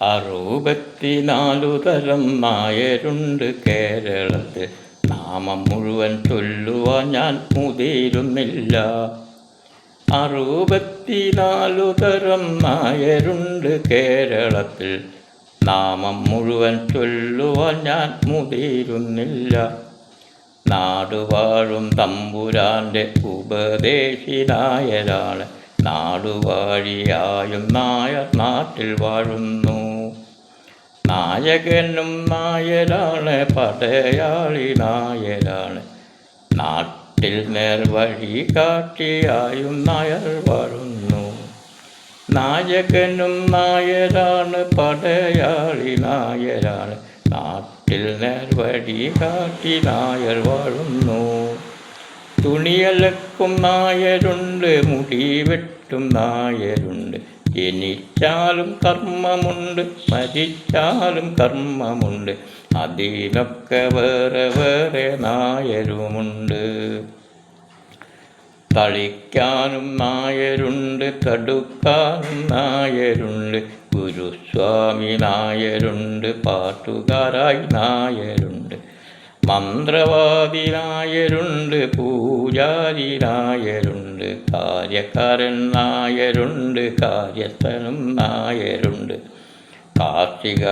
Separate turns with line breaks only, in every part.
64 തരം നായരുണ്ട് കേരളത്തിൽ. നാമം മുഴുവൻ ചൊല്ലുവാൻ ഞാൻ മുതിരുന്നില്ല. 64 തരം നായരുണ്ട് കേരളത്തിൽ. നാമം മുഴുവൻ ചൊല്ലുവാൻ ഞാൻ മുതിരുന്നില്ല. നാടുവാഴും തമ്പുരാൻ്റെ ഉപദേശി നായരാണ്. നാടുവാഴിയായും നായർ നാട്ടിൽ വാഴുന്നു. നായകനും നായരാണ്, പടയാളി നായരാണ്. നാട്ടിൽ നേർവഴി കാട്ടിയായും നായർ വാഴുന്നു. നായകനും നായരാണ്, പടയാളി നായരാണ്. നാട്ടിൽ നേർവഴി കാട്ടി നായർ വാഴുന്നു. തുണിയലക്കും നായരുണ്ട്, മുടി വെട്ടും നായരുണ്ട്. ജനിച്ചാലും കർമ്മമുണ്ട്, മരിച്ചാലും കർമ്മമുണ്ട്. അതിനൊക്കെ വേറെ വേറെ നായരുമുണ്ട്. തളിക്കാനും നായരുണ്ട്, തടുക്കാനും നായരുണ്ട്. ഗുരുസ്വാമി നായരുണ്ട്, പാട്ടുകാരായി നായരുണ്ട്. മന്ത്രവാദി നായരുണ്ട്, പൂജാരി നായരുണ്ട്. കാര്യക്കാരൻ നായരുണ്ട്, കാര്യസ്ഥനും നായരുണ്ട്. കാർഷിക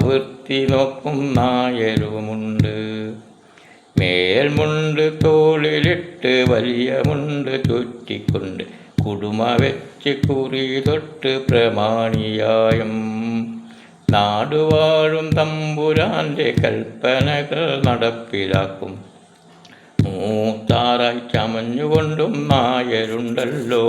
വൃത്തി നോക്കും നായരുമുണ്ട്. മേൽമുണ്ട് തോളിലിട്ട് വലിയ മുണ്ട് ചുറ്റിക്കൊണ്ട് കുടുമ വെച്ച് കുറി തൊട്ട് പ്രമാണിയായും നാടുവാഴും തമ്പുരാൻ്റെ കൽപ്പനകൾ നടപ്പിലാക്കും. മൂത്താറായി ചമഞ്ഞുകൊണ്ടും നായരുണ്ടല്ലോ.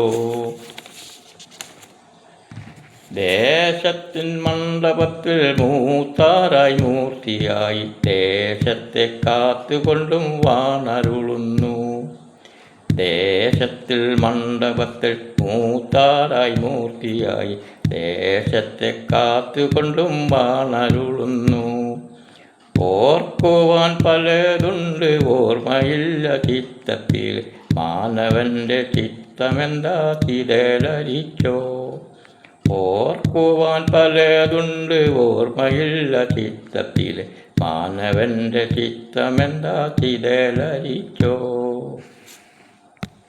ദേശത്തിൻ മണ്ഡപത്തിൽ മൂത്താറായി മൂർത്തിയായി ദേശത്തെ കാത്തുകൊണ്ടും വാണരുളുന്നു. ദേശത്തിൽ മണ്ഡപത്തിൽ മൂത്താറായി മൂർത്തിയായി ദേശത്തെ കാത്തുകൊണ്ടും വാണരുളുന്നു. ഓർക്കുവാൻ പലതുണ്ട്, ഓർമ്മയില്ല ചിത്തത്തിൽ. മാനവൻ്റെ ചിത്തമെന്താ തിരലരിച്ചോ. ഓർക്കുവാൻ പലതുണ്ട്, ഓർമ്മയില്ല ചിത്തത്തിൽ. മാനവൻ്റെ ചിത്തമെന്താ തിരലരിച്ചോ.